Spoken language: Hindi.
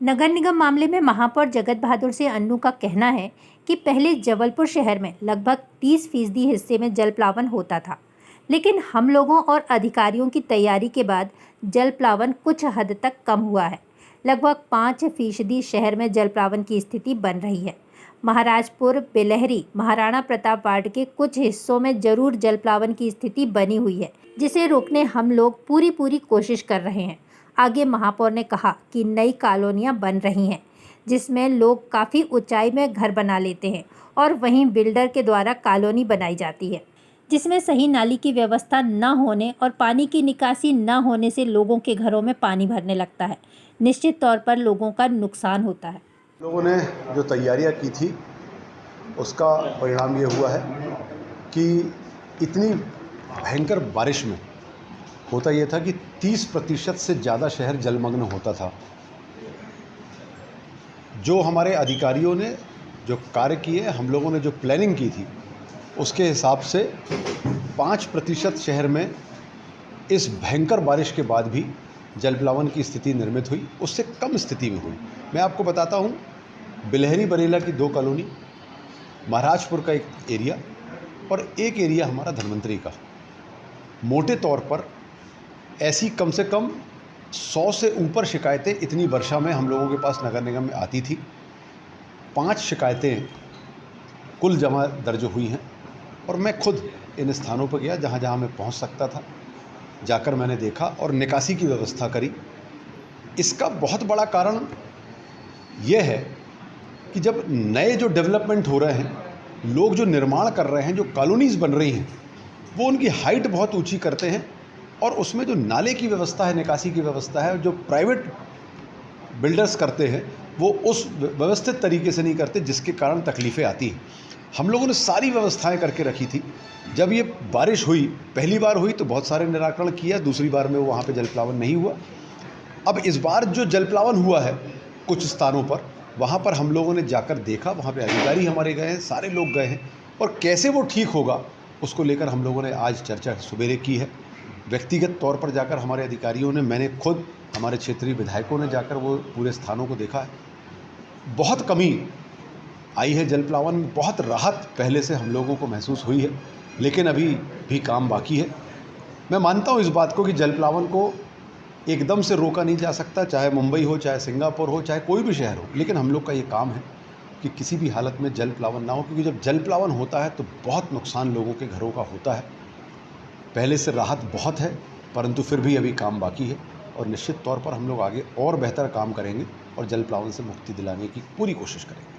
नगर निगम मामले में महापौर जगत बहादुर सिंह अन्नू का कहना है कि पहले जबलपुर शहर में लगभग 30% हिस्से में जल प्लावन होता था, लेकिन हम लोगों और अधिकारियों की तैयारी के बाद जल प्लावन कुछ हद तक कम हुआ है। लगभग 5% शहर में जल प्लावन की स्थिति बन रही है। महाराजपुर, बेलहरी, महाराणा प्रताप वार्ड के कुछ हिस्सों में जरूर जल प्लावन की स्थिति बनी हुई है, जिसे रोकने हम लोग पूरी कोशिश कर रहे हैं। आगे महापौर ने कहा कि नई कॉलोनियां बन रही हैं, जिसमें लोग काफ़ी ऊंचाई में घर बना लेते हैं और वहीं बिल्डर के द्वारा कॉलोनी बनाई जाती है, जिसमें सही नाली की व्यवस्था न होने और पानी की निकासी न होने से लोगों के घरों में पानी भरने लगता है। निश्चित तौर पर लोगों का नुकसान होता है। लोगों ने जो तैयारियां की थी उसका परिणाम ये हुआ है कि इतनी भयंकर बारिश में होता ये था कि 30% से ज़्यादा शहर जलमग्न होता था। जो हमारे अधिकारियों ने जो कार्य किए, हम लोगों ने जो प्लानिंग की थी, उसके हिसाब से 5% शहर में इस भयंकर बारिश के बाद भी जल प्लावन की स्थिति निर्मित हुई, उससे कम स्थिति में हुई। मैं आपको बताता हूँ, बिलहरी बरेला की 2 कॉलोनी, महाराजपुर का एक एरिया और एक एरिया हमारा धन्वंतरी का, मोटे तौर पर ऐसी कम से कम 100 से ऊपर शिकायतें इतनी वर्षा में हम लोगों के पास नगर निगम में आती थी। 5 शिकायतें कुल जमा दर्ज हुई हैं और मैं खुद इन स्थानों पर गया जहाँ जहाँ मैं पहुँच सकता था, जाकर मैंने देखा और निकासी की व्यवस्था करी। इसका बहुत बड़ा कारण यह है कि जब नए जो डेवलपमेंट हो रहे हैं, लोग जो निर्माण कर रहे हैं, जो कॉलोनीज़ बन रही हैं, वो उनकी हाइट बहुत ऊंची करते हैं और उसमें जो नाले की व्यवस्था है, निकासी की व्यवस्था है, जो प्राइवेट बिल्डर्स करते हैं, वो उस व्यवस्थित तरीके से नहीं करते, जिसके कारण तकलीफ़ें आती हैं। हम लोगों ने सारी व्यवस्थाएं करके रखी थी। जब ये बारिश हुई, पहली बार हुई तो बहुत सारे निराकरण किया, दूसरी बार में वहाँ पे जल प्लावन नहीं हुआ। अब इस बार जो जल प्लावन हुआ है कुछ स्थानों पर, वहाँ पर हम लोगों ने जाकर देखा, वहाँ पे अधिकारी हमारे गए हैं, सारे लोग गए हैं और कैसे वो ठीक होगा उसको लेकर हम लोगों ने आज चर्चा सवेरे की है। व्यक्तिगत तौर पर जाकर हमारे अधिकारियों ने, मैंने खुद, हमारे क्षेत्रीय विधायकों ने जाकर वो पूरे स्थानों को देखा है। बहुत कमी आई है जल प्लावन में, बहुत राहत पहले से हम लोगों को महसूस हुई है, लेकिन अभी भी काम बाकी है। मैं मानता हूँ इस बात को कि जल प्लावन को एकदम से रोका नहीं जा सकता, चाहे मुंबई हो, चाहे सिंगापुर हो, चाहे कोई भी शहर हो, लेकिन हम लोग का ये काम है कि किसी भी हालत में जल प्लावन ना हो, क्योंकि जब जल प्लावन होता है तो बहुत नुकसान लोगों के घरों का होता है। पहले से राहत बहुत है, परंतु फिर भी अभी काम बाकी है और निश्चित तौर पर हम लोग आगे और बेहतर काम करेंगे और जल प्लावन से मुक्ति दिलाने की पूरी कोशिश करेंगे।